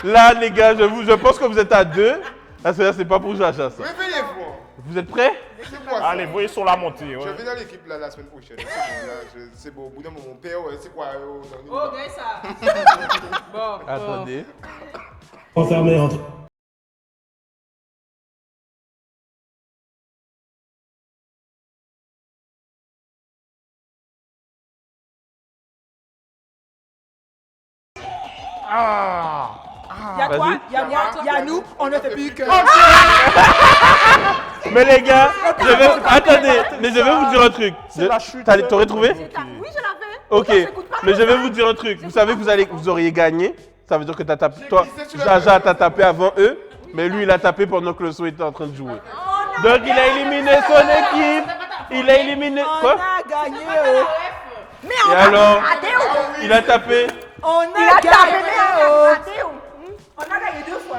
Là, les gars, je pense que vous êtes à deux. Parce que là, c'est pas pour Jaja, ça. Réveillez-vous. Vous êtes prêts? C'est quoi ça? Allez, voyez sur la montée. Je Ouais. vais dans l'équipe là, la semaine prochaine. C'est bon, là, c'est bon. Au bout d'un moment, mon père, ouais, c'est quoi? Oh, gars, ça. Bon, Attendez. Enfermé entre. Il y a quoi? Vas-y. Il y a moi, il y a nous, on ne fait plus que. Mais les gars, attendez, mais je vais vous dire un truc. T'aurais trouvé? Oui, je l'avais. Ok, J'écoute pas. mais je vais vous dire un truc. Vous savez que vous auriez gagné. Ça veut dire que t'as tapé. Toi, Jaja t'a tapé avant eux, mais lui il a tapé pendant que le son était en train de jouer. Donc il a éliminé son équipe. Il a éliminé. Quoi? On a gagné. Mais Et alors, raté ou? il a tapé. On Il a a tapé, gagné. mais on a raté ou? On a gagné 2 fois.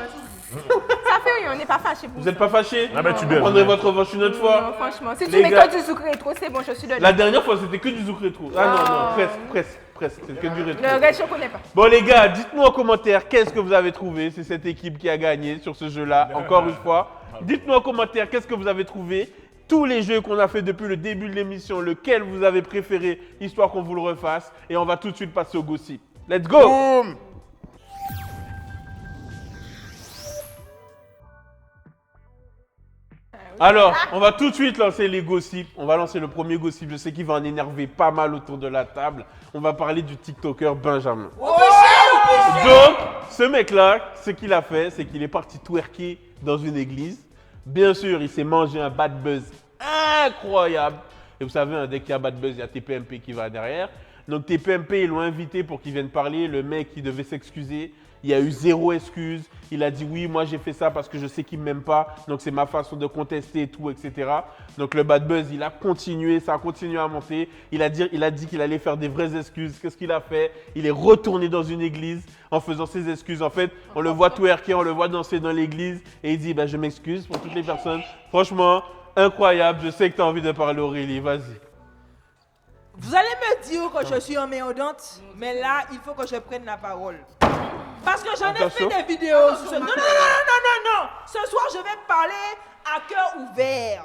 Ça fait rien, on n'est pas fâchés pour Vous n'êtes pas fâchés? Ah, mais tu Vous donnes. prendrez votre revanche une autre Non, fois. franchement. Si tu Les mets gars- que du sucre rétro, c'est bon, je suis de La dernière fois c'était que du zouk rétro. Ah non, non, presque. C'est que du rétro. Le reste, je ne connais pas. Bon les gars, dites-nous en commentaire qu'est-ce que vous avez trouvé. C'est cette équipe qui a gagné sur ce jeu-là, encore une fois. Dites-nous en commentaire qu'est-ce que vous avez trouvé. Tous les jeux qu'on a fait depuis le début de l'émission, lequel vous avez préféré, histoire qu'on vous le refasse. Et on va tout de suite passer au gossip. Let's go! Boum. Alors, on va tout de suite lancer les gossips. On va lancer le premier gossip. Je sais qu'il va en énerver pas mal autour de la table. On va parler du TikToker Benjamin. Donc, ce mec-là, ce qu'il a fait, c'est qu'il est parti twerker dans une église. Bien sûr, il s'est mangé un bad buzz incroyable. Et vous savez, hein, dès qu'il y a bad buzz, il y a TPMP qui va derrière. Donc TPMP, ils l'ont invité pour qu'il vienne parler. Le mec, il devait s'excuser. Il y a eu zéro excuse. Il a dit oui, moi j'ai fait ça parce que je sais qu'il ne m'aime pas. Donc c'est ma façon de contester et tout, etc. Donc le bad buzz, il a continué, ça a continué à monter. Il a dit qu'il allait faire des vraies excuses. Qu'est-ce qu'il a fait? Il est retourné dans une église en faisant ses excuses. En fait, on le voit twerker, on le voit danser dans l'église. Et il dit, je m'excuse pour toutes les personnes. Franchement, incroyable. Je sais que tu as envie de parler, Aurélie. Vas-y. Vous allez me dire que je suis emmerdante, mais là, il faut que je prenne la parole. Parce que j'en ai fait Attention. des vidéos sur ce... Non. Ce soir, je vais parler à cœur ouvert.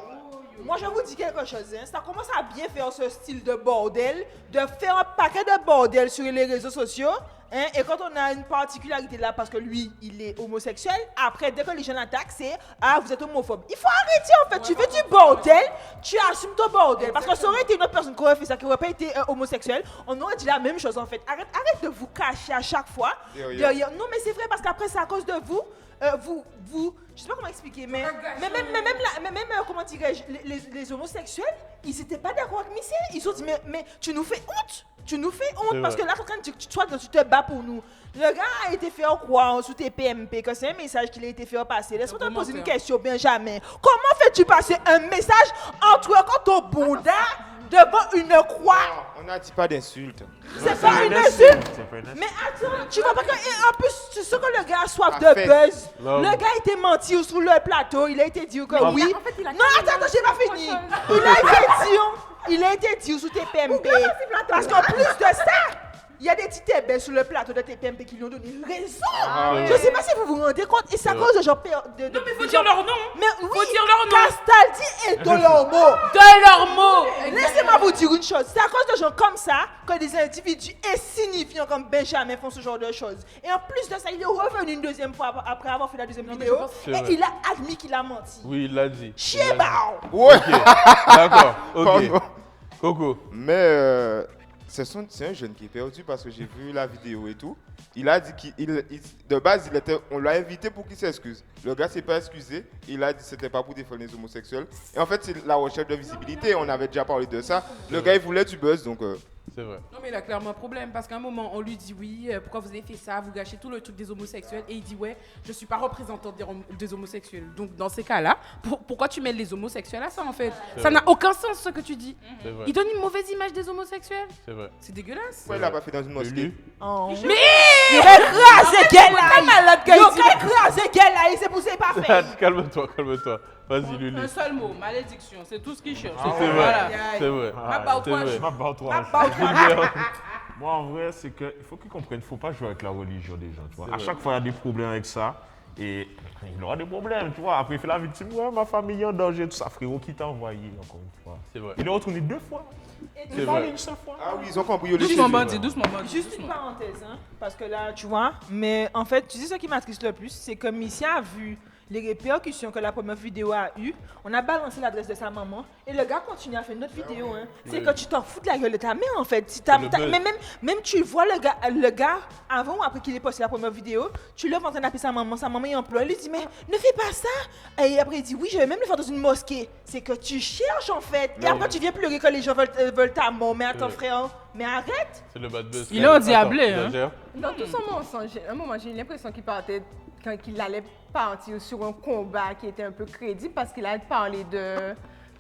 Moi, je vous dis quelque chose. Hein. Ça commence à bien faire ce style de bordel, de faire un paquet de bordel sur les réseaux sociaux. Hein? Et quand on a une particularité là, parce que lui, il est homosexuel, après, dès que les gens l'attaquent, c'est « Ah, vous êtes homophobe ». Il faut arrêter, en fait. Tu fais du bordel, tu assumes ton bordel. Parce que ça aurait été une autre personne qui aurait fait ça, qui n'aurait pas été homosexuel, on aurait dit la même chose, en fait. Arrête de vous cacher à chaque fois. Derrière. Non, mais c'est vrai, parce qu'après, c'est à cause de vous. Je sais pas comment expliquer, mais même comment dirais-je, les homosexuels, ils étaient pas d'accord avec Missy. Ils se sont dit, mais tu nous fais honte. Tu nous fais honte parce que là, tu es en train de dire que tu te bats pour nous. Le gars a été fait croire sous tes PMP que c'est un message qu'il a été fait passer. Laisse-moi te poser une question, Benjamin. Comment fais-tu passer un message entre ton bonda devant une croix? On n'a dit pas d'insulte. C'est pas une insulte. Mais attends, tu vois pas que en plus tu sais que le gars a soif de buzz. Le gars a été menti sur le plateau, il a été dit que oui. Non, attends, j'ai pas fini. Il a été dit sous tes PMP. Parce qu'en plus de ça, il y a des petits tébés sur le plateau de TPMP qui lui ont donné raison. Je sais pas si vous vous rendez compte. Et c'est à cause de gens. Non, mais faut dire leur nom. Mais oui, faut dire leur nom. Castaldi et Delormeau. Laissez-moi vous dire une chose. C'est à cause de gens comme ça que des individus insignifiants comme Benjamin font ce genre de choses. Et en plus de ça, il est revenu une deuxième fois après avoir fait la deuxième vidéo. Et il a admis qu'il a menti. Oui, il l'a dit. Chiebao. Ouais. D'accord. Ok. Coco. Mais c'est un jeune qui est perdu parce que j'ai vu la vidéo et tout. Il a dit de base, on l'a invité pour qu'il s'excuse. Le gars s'est pas excusé. Il a dit que c'était pas pour défendre les homosexuels. Et en fait, c'est la recherche de visibilité. On avait déjà parlé de ça. Le gars, il voulait du buzz, donc. C'est vrai. Non, mais il a clairement un problème parce qu'à un moment, on lui dit oui, pourquoi vous avez fait ça, vous gâchez tout le truc des homosexuels. Et il dit ouais, je suis pas représentant des homosexuels. Donc, dans ces cas-là, pourquoi tu mêles les homosexuels à ça en fait? Ça n'a aucun sens ce que tu dis. Il donne une mauvaise image des homosexuels. C'est vrai. C'est dégueulasse. Pourquoi il l'a pas fait dans une mosquée? Mais il va écraser Gelaï, c'est pour ça qu'il pas fait. Calme-toi. Vas-y, Lulu. Un seul mot, malédiction. C'est tout ce qu'il cherche. C'est vrai. C'est vrai. Moi, en vrai, c'est qu'il faut qu'ils comprennent. Il ne faut pas jouer avec la religion des gens. Tu vois. À chaque fois, il y a des problèmes avec ça. Et il aura des problèmes, tu vois. Après, il fait la victime. Ouais, ma famille est en danger, tout ça. Frérot, qui t'a envoyé, encore une fois. C'est vrai. Il est retourné 2 fois. C'est vrai. Une seule fois. Ah oui, ils ont cambriolé. Doucement, bandit, doucement. Juste une parenthèse, hein, parce que là, tu vois, mais en fait, tu sais ce qui m'attriste le plus, c'est que Missy a vu les répercussions que la première vidéo a eues. On a balancé l'adresse de sa maman et le gars continue à faire une autre vidéo. Hein. C'est que tu t'en fous de la gueule de ta mère en fait. Si mais même tu vois le gars avant ou après qu'il ait posté la première vidéo, tu le vois en train d'appeler sa maman est en pleurs. Elle lui dit mais ne fais pas ça. Et après il dit oui, je vais même le faire dans une mosquée. C'est que tu cherches en fait. Et après tu viens pleurer que les gens veulent ta mort. Mais attends frère, mais arrête. C'est le bad buzz. Il est endiablé. Hein. Dans tout son mensonge, à un moment j'ai l'impression qu'il partait quand il allait partir sur un combat qui était un peu crédible parce qu'il a parlé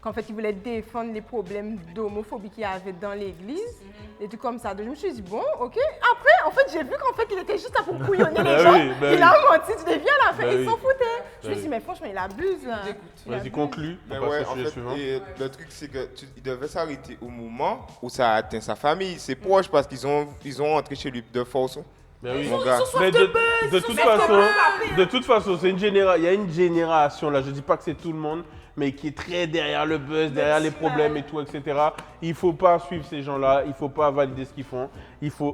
qu'en fait il voulait défendre les problèmes d'homophobie qu'il y avait dans l'église et tout comme ça. Donc je me suis dit bon, ok. Après, en fait, j'ai vu qu'en fait il était juste là pour couillonner les gens. Il a menti, tu deviens à la fin, il s'en foutait. Je me suis dit mais franchement il abuse là. Vas-y, conclue. Mais ouais, en fait, le truc c'est que il devait s'arrêter au moment où ça a atteint sa famille, ses proches, parce qu'ils ont entré chez lui de force. Ben oui. Mais de toute façon, c'est il y a une génération là, je dis pas que c'est tout le monde, mais qui est très derrière le buzz, derrière les problèmes et tout, etc. Il faut pas suivre ces gens-là, il faut pas valider ce qu'ils font, il faut...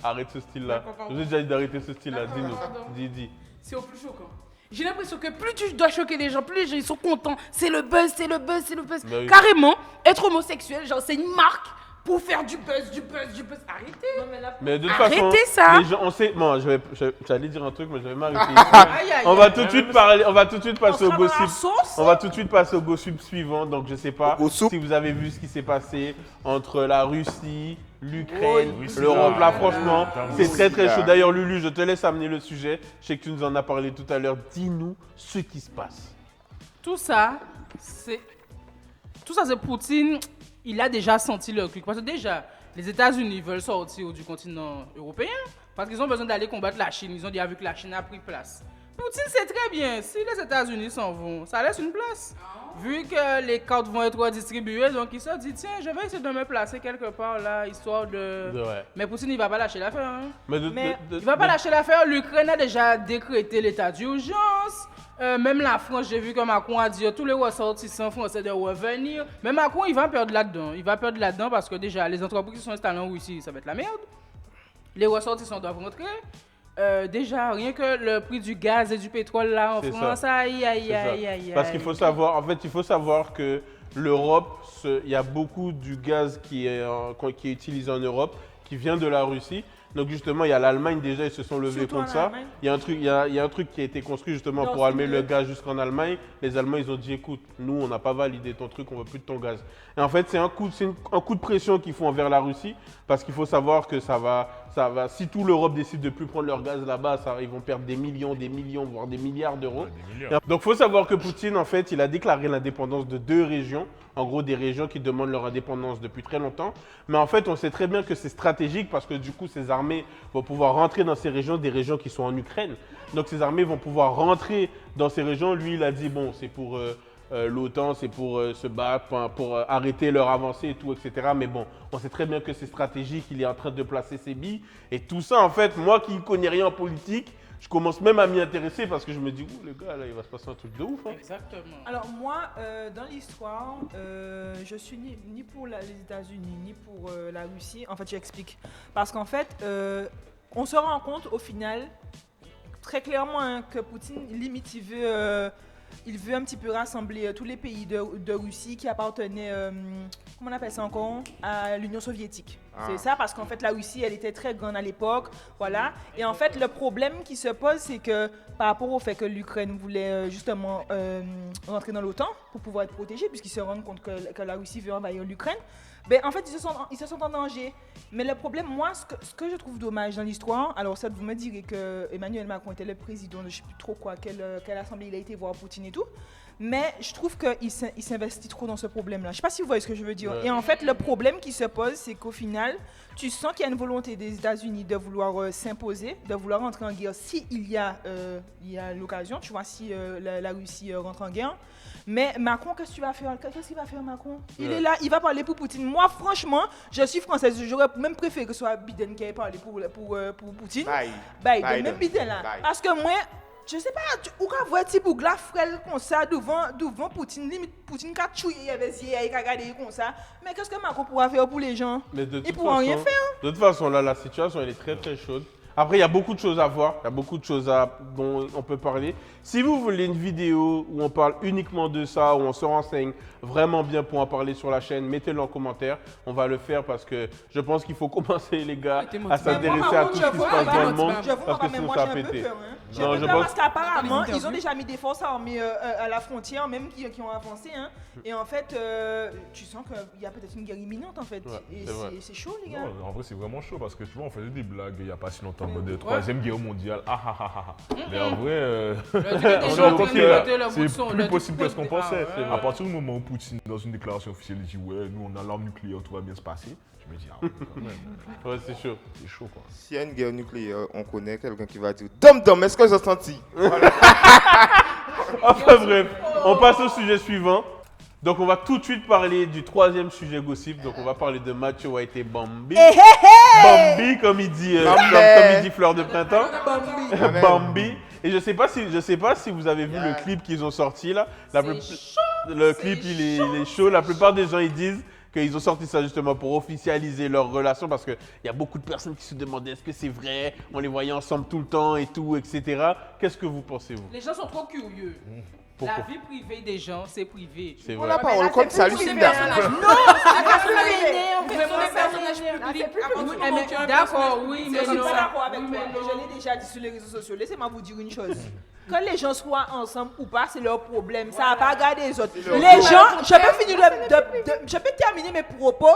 Arrête ce style-là. Je vous ai déjà dit d'arrêter ce style-là, dis-nous, dis. C'est au plus choquant. J'ai l'impression que plus tu dois choquer les gens, plus les gens ils sont contents. C'est le buzz. Bah oui. Carrément, être homosexuel, genre c'est une marque pour faire du buzz. Arrêtez. Mais de toute Arrêtez façon, ça. les gens, on sait. Bon, j'allais dire un truc, mais je vais m'arrêter. On va tout de suite passer au gossip. On va tout de suite passer au gossip suivant. Donc je sais pas si vous avez vu ce qui s'est passé entre la Russie, l'Ukraine, l'Europe. Là, franchement, c'est très très chaud. D'ailleurs, Lulu, je te laisse amener le sujet. Je sais que tu nous en as parlé tout à l'heure. Dis-nous ce qui se passe. Tout ça, c'est Poutine. Il a déjà senti le truc. Parce que déjà, les États-Unis veulent sortir du continent européen parce qu'ils ont besoin d'aller combattre la Chine. Ils ont déjà vu que la Chine a pris place. Poutine sait très bien, si les États-Unis s'en vont, ça laisse une place. Vu que les cartes vont être redistribuées, donc il se dit, tiens, je vais essayer de me placer quelque part là, histoire de... Mais Poutine, il va pas lâcher l'affaire. Hein. Il va pas lâcher l'affaire. L'Ukraine a déjà décrété l'état d'urgence. Même la France, j'ai vu que Macron a dit tous les ressortissants français de revenir. Mais Macron, il va perdre là-dedans. Il va perdre là-dedans parce que déjà, les entreprises qui sont installées en Russie, ça va être la merde. les ressortissants doivent rentrer. Déjà, rien que le prix du gaz et du pétrole là en C'est France, ça. aïe, aïe, C'est ça. aïe, aïe, Parce aïe. qu'il faut savoir, en fait, il faut savoir que l'Europe, il y a beaucoup du gaz qui est utilisé en Europe, qui vient de la Russie. Donc justement, il y a l'Allemagne déjà, ils se sont levés Surtout contre en ça. Allemagne. Il y a un truc qui a été construit justement Dans pour ce amener le milieu. gaz jusqu'en Allemagne. Les Allemands, ils ont dit, écoute, nous, on n'a pas validé ton truc, on veut plus de ton gaz. Et en fait, c'est un coup de pression qu'ils font envers la Russie, parce qu'il faut savoir que ça va, si tout l'Europe décide de plus prendre leur gaz là-bas, ils vont perdre des millions, voire des milliards d'euros. Donc, il faut savoir que Poutine, en fait, il a déclaré l'indépendance de 2 régions. En gros, des régions qui demandent leur indépendance depuis très longtemps. Mais en fait, on sait très bien que c'est stratégique parce que du coup, ces armées vont pouvoir rentrer dans ces régions, des régions qui sont en Ukraine. Donc, ces armées vont pouvoir rentrer dans ces régions. Lui, il a dit, bon, c'est pour l'OTAN, c'est pour se battre, pour arrêter leur avancée et tout, etc. Mais bon, on sait très bien que c'est stratégique. Il est en train de placer ses billes. Et tout ça, en fait, moi qui ne connais rien en politique, je commence même à m'y intéresser parce que je me dis, ouh, le gars, là, il va se passer un truc de ouf. Hein. Exactement. Alors moi, dans l'histoire, je suis ni pour les États-Unis, ni pour la Russie. En fait, j'explique. Parce qu'en fait, on se rend compte au final, très clairement, hein, que Poutine, limite, il veut un petit peu rassembler tous les pays de Russie qui appartenaient, comment on appelle ça encore, à l'Union soviétique. C'est ça, parce qu'en fait, la Russie, elle était très grande à l'époque, voilà. Et en fait, le problème qui se pose, c'est que par rapport au fait que l'Ukraine voulait justement rentrer dans l'OTAN pour pouvoir être protégée, puisqu'ils se rendent compte que la Russie veut envahir l'Ukraine, ben, en fait, ils se sentent en danger. Mais le problème, moi, ce que je trouve dommage dans l'histoire, alors ça, vous me direz que Emmanuel Macron était le président de je ne sais plus trop quoi, quelle assemblée il a été voir Poutine et tout, mais je trouve qu'il s'investit trop dans ce problème-là. Je ne sais pas si vous voyez ce que je veux dire. Ouais. Et en fait, le problème qui se pose, c'est qu'au final, tu sens qu'il y a une volonté des États-Unis de vouloir s'imposer, de vouloir rentrer en guerre s'il y a l'occasion, tu vois, si la Russie rentre en guerre. Mais Macron, qu'est-ce qu'il va faire Macron? Il est là, il va parler pour Poutine. Moi, franchement, je suis française. J'aurais même préféré que ce soit Biden qui ait parlé pour Poutine. Biden, même Biden là. Parce que moi, je sais pas, ou quand vous êtes pour la frêle comme ça devant Poutine, limite Poutine qui a tué, il avait dit, il a regardé comme ça. Mais qu'est-ce que Macron pourra faire pour les gens? Il pourra rien faire. De toute façon, là, la situation, elle est très, très chaude. Après, il y a beaucoup de choses à voir, il y a beaucoup de choses dont on peut parler. Si vous voulez une vidéo où on parle uniquement de ça, où on se renseigne vraiment bien pour en parler sur la chaîne, mettez-le en commentaire. On va le faire parce que je pense qu'il faut commencer, les gars, à s'intéresser à tout ce qui se passe dans le monde. Parce que sinon, ça va péter. J'ai un peu peur parce qu'apparemment, ils ont déjà mis des forces armées à la frontière, même qui ont avancé. Hein. Et en fait, tu sens qu'il y a peut-être une guerre imminente, en fait. Ouais, et c'est chaud, les gars. Non, en vrai, c'est vraiment chaud parce que tu vois, on faisait des blagues il n'y a pas si longtemps, de Troisième Guerre mondiale. Mais en vrai, on se rend compte que c'est plus possible que ce qu'on pensait. À partir du moment où Poutine, dans une déclaration officielle, il dit ouais, nous on a l'arme nucléaire, tout va bien se passer. Je me dis, ah ouais, quand même. Ouais, c'est chaud. C'est chaud, quoi. S'il y a une guerre nucléaire, on connaît quelqu'un qui va dire Dom Dom, est-ce que j'ai senti? Enfin bref, on passe au sujet suivant. Donc on va tout de suite parler du 3e sujet gossip. Donc on va parler de Mathieu White et Bambi. Bambi, comme il dit, comme il dit Fleur de Printemps. Bambi. Et je sais pas si vous avez vu le clip qu'ils ont sorti là. Le clip il est chaud. La plupart des gens ils disent qu'ils ont sorti ça justement pour officialiser leur relation parce qu'il y a beaucoup de personnes qui se demandaient est-ce que c'est vrai, on les voyait ensemble tout le temps et tout, etc. Qu'est-ce que vous pensez, vous? Les gens sont trop curieux. Pourquoi? La vie privée des gens, c'est privé. C'est On vrai. la parole comme ça, Lucinda. D'accord, oui, mais Je suis non. pas d'accord avec toi, mais je l'ai déjà dit sur les réseaux sociaux. Laissez-moi vous dire une chose. Que les gens soient ensemble ou pas, c'est leur problème. Ça n'a pas regardé les autres. Les gens, je peux terminer mes propos.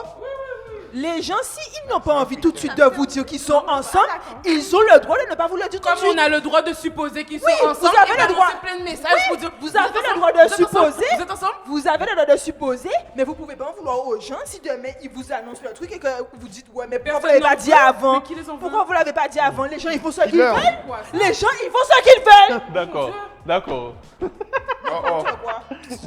Les gens, s'ils n'ont pas envie tout de suite de vous dire qu'ils sont ensemble, ils ont le droit de ne pas vous le dire tout de suite. Comme on a le droit de supposer qu'ils sont Oui, ensemble, vous avez et le droit. plein de messages pour dire Vous avez le droit de supposer. Vous êtes ensemble? Vous avez le droit de supposer, mais vous pouvez pas en vouloir aux gens si demain ils vous annoncent le truc et que vous dites ouais mais pourquoi vous l'avez pas dit avant? Mais qui les en veut? Pourquoi vous l'avez pas dit avant? Les gens ils font ce qu'ils leur. veulent. Les gens ils font ce qu'ils veulent. D'accord.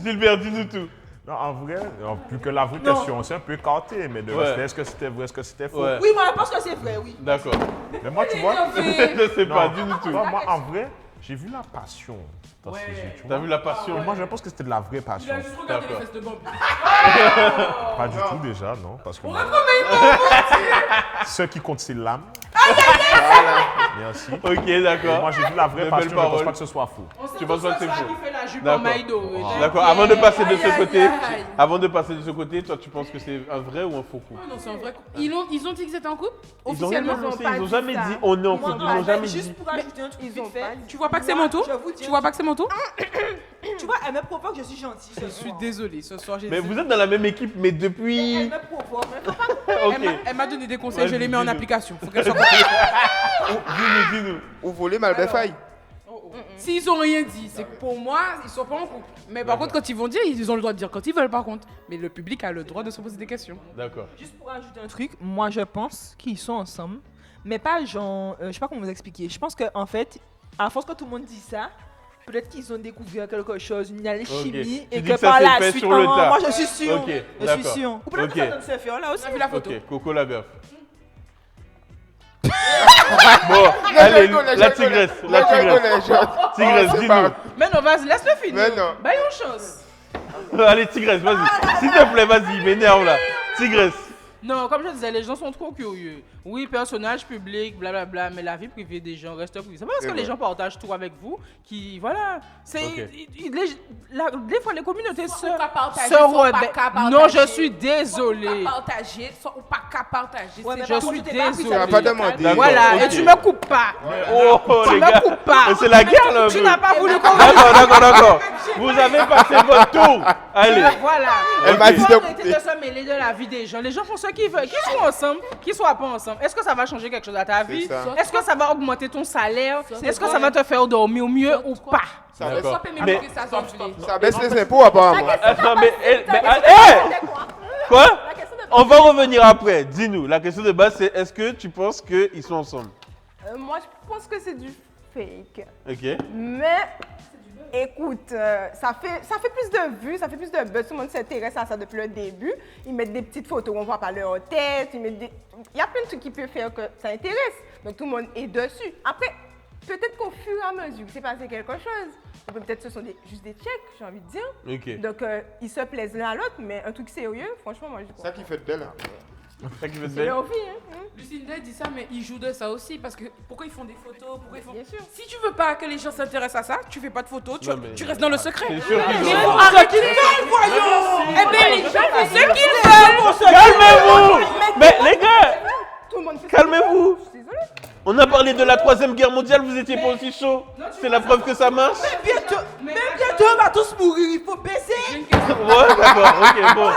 Gilbert, dis-nous tout. Non, en vrai, plus que la vraie question, c'est un peu écarté, mais de rester, est-ce que c'était vrai, est-ce que c'était faux? Ouais. Oui, moi je pense que c'est vrai, oui. D'accord. Mais moi, tu vois, Je sais pas, non, dis-nous tout. moi, en vrai, j'ai vu la passion dans ce jeu, tu T'as vois. vu la passion? Moi, je pense que c'était de la vraie Il passion. a juste regardé les D'accord. fesses de Bambi. Pas du tout déjà, non, parce que ceux qui comptent, c'est l'âme. Merci. Ok, Et d'accord. moi, j'ai vu la vraie De passion, belles je pense paroles. pas que ce soit faux. Tu penses pas que c'est faux? qui fait la jupe en D'accord. maille dorée. D'accord, avant de passer de Aïe, ce aïe, côté, aïe. avant de passer de ce côté, toi tu penses que c'est un vrai ou un faux coup? Non, c'est un vrai coup. Ils ont dit que c'était en couple? Ils ont rien Officiellement? annoncé, pas ils ont dit jamais ça. dit on est en Ils couple, ont ils pas ont dit. jamais Juste dit. pour ajouter un truc Ils vite ont fait. pas Tu vois pas que c'est Moi, manteau? je vous dis Tu un vois pas que c'est manteau? Tu vois, elle me provoque, je suis gentille. Je suis désolée, ce soir j'ai. Mais vous êtes dans la même équipe, mais Elle depuis. me provoque. Ok. Elle m'a donné des conseils, je Vas-y, les mets en dis-nous. application. Faut qu'elle soit Dis-nous, dis-nous. Ou voler Malbefaille. S'ils ont rien dit, c'est que pour moi, ils sont pas en couple. Mais par contre, quand ils vont dire, ils ont le droit de dire quand ils veulent, par contre. Mais le public a le droit de se poser des questions. D'accord. Juste pour ajouter un truc, moi je pense qu'ils sont ensemble, mais pas genre, je sais pas comment vous expliquer. Je pense qu'en fait, à force que tout le monde dit ça, peut-être qu'ils ont découvert quelque chose, une alchimie, Ok. et Tu dis que que ça par s'est la fait suite, sur le tas. moi je suis sûr, Ok, je suis d'accord. sûr. Ou peut-être Ok. que ça donne se faire là aussi. On a vu la photo. Ok, Coco la gaffe. Bon, allez, la tigresse, la tigresse. Tigresse, dis-nous. Mais non, vas-y, laisse-le finir. Mais non. Bah, une chance. Allez, tigresse, vas-y. S'il te plaît, vas-y, m'énerve là. Tigresse. Non, comme je disais, les gens sont trop curieux. Oui, personnage public, blablabla, mais la vie privée des gens reste privée. C'est pas parce que les gens partagent tout avec vous qui, voilà, c'est Ok. des fois les communautés se Soit pas partager, se soit pas rebellent. qu'à Non, je partager. suis désolée. Soit pas partager, soit pas qu'à partager. Ouais, mais C'est par Je contre, suis tu t'es pas pris désolée. Tu vas pas demander. D'accord, Voilà, ok. et tu me coupes pas. Oh, Tu les me gars. coupes pas. Mais c'est la guerre là un Tu peu. n'as pas voulu qu'on D'accord, d'accord, d'accord. Vous avez passé votre tour. Allez. Voilà. Elle m'a dit Faut de arrêter couper. de se mêler de la vie des gens. Les gens font ce qu'ils veulent. Qu'ils soient ensemble, qu'ils soient pas ensemble. Est-ce que ça va changer quelque chose à ta vie? ça. Est-ce que ça va augmenter ton salaire? Est-ce que ça va te faire dormir mieux ou pas? Ça baisse, D'accord. pas Mais- que ça s'enfle. ça baisse les impôts apparemment. Attends, mais. Quoi? On va revenir après. Dis-nous, la question de base c'est est-ce que tu penses qu'ils sont ensemble? Moi, je pense que c'est du fake. Ok. Mais, écoute, ça fait plus de vues, ça fait plus de buzz. Tout le monde s'intéresse à ça depuis le début. Ils mettent des petites photos où on voit pas leur tête. Il y a plein de trucs qui peuvent faire que ça intéresse. Donc, tout le monde est dessus. Après, peut-être qu'au fur et à mesure, c'est passé quelque chose. Ou peut-être que ce sont juste des checks, j'ai envie de dire. Ok. Donc, ils se plaisent l'un à l'autre, mais un truc sérieux, franchement, moi, je Ça crois. qui fait de belle. C'est ça qui fait de C'est belle. leur vie, hein. Lucinda dit ça, mais ils jouent de ça aussi. Parce que pourquoi ils font des photos? Pourquoi ils font... Bien sûr. Si tu veux pas que les gens s'intéressent à ça, tu fais pas de photos, Non, mais- tu restes dans le secret. C'est sûr qu'ils Mais ont- faut arrêter de voyons. Eh bien, les gens font ce qu'ils veulent. Calmez-vous! Mais les gars, Tout le monde fait calmez-vous! Je suis désolée. On a parlé de la 3e guerre mondiale, vous étiez pas aussi chaud. C'est la preuve que ça marche. Bientôt, on va tous mourir, il faut baisser. Ouais, d'accord, ok, bon.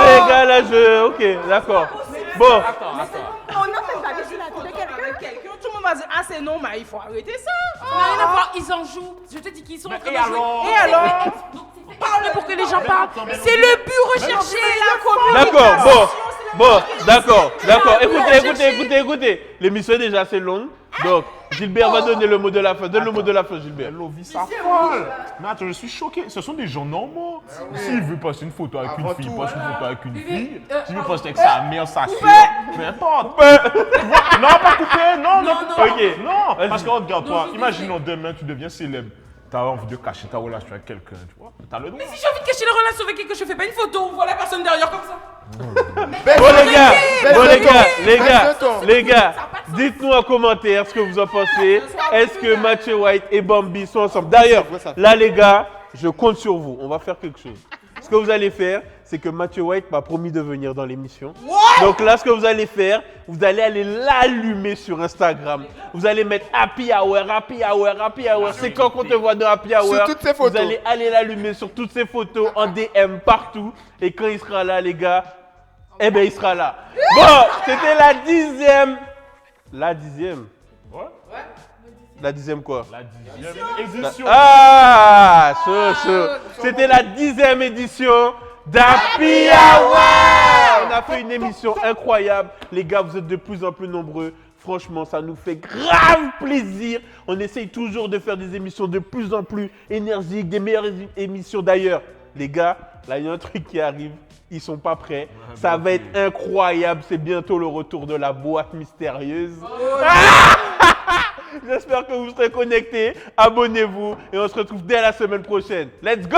Les gars, là, ok, d'accord. Bon, On a fait baguer sur la tête de quelqu'un. Tout le monde va dire, ah c'est normal, il faut arrêter ça. Ça n'a rien à voir, ils en jouent. Je te dis qu'ils sont en train de jouer. Et alors? Parle pour que les gens parlent. C'est le but recherché. d'accord, bon, d'accord. Écoutez. L'émission est déjà assez longue. Donc, Gilbert va donner le mot de la fin. Donne le mot de la fin, Gilbert. Lovi s'affole. Mais attends, je suis choqué. Ce sont des gens normaux. S'il veut poster une photo avec Avant une fille, tout, poste une photo avec une fille. euh, S'il veut poster avec sa mère, sa soeur, peu importe. Non, pas couper. Non. Ok. Non, parce que regarde-toi, imaginons demain, tu deviens célèbre. Tu as envie de cacher ta relation avec quelqu'un, tu vois. Tu as le droit. Si j'ai envie de cacher la relation avec quelqu'un, je fais pas une photo. On voit la personne derrière comme ça. Bon les gars, dites-nous en commentaire ce que vous en pensez. Est-ce que Mathieu White et Bambi sont ensemble? D'ailleurs, là les gars, je compte sur vous. On va faire quelque chose. Ce que vous allez faire, c'est que Mathieu White m'a promis de venir dans l'émission. Donc là, ce que vous allez faire, vous allez aller l'allumer sur Instagram. Vous allez mettre Happy Hour. C'est quand qu'on te voit dans Happy Hour. Sur toutes ces photos. Vous allez aller l'allumer sur toutes ces photos, en DM, partout. Et quand il sera là, les gars, eh ben il sera là. Bon, c'était la 10e. La 10e? Ouais. La 10e quoi? La 10e édition. Ah, chaud. C'était la 10e édition d'Happy Hour. On a fait une émission incroyable. Les gars, vous êtes de plus en plus nombreux. Franchement, ça nous fait grave plaisir. On essaye toujours de faire des émissions de plus en plus énergiques, des meilleures émissions d'ailleurs. Les gars, là, il y a un truc qui arrive. Ils sont pas prêts. Ça va être incroyable. C'est bientôt le retour de la boîte mystérieuse. J'espère que vous serez connectés. Abonnez-vous et on se retrouve dès la semaine prochaine. Let's go!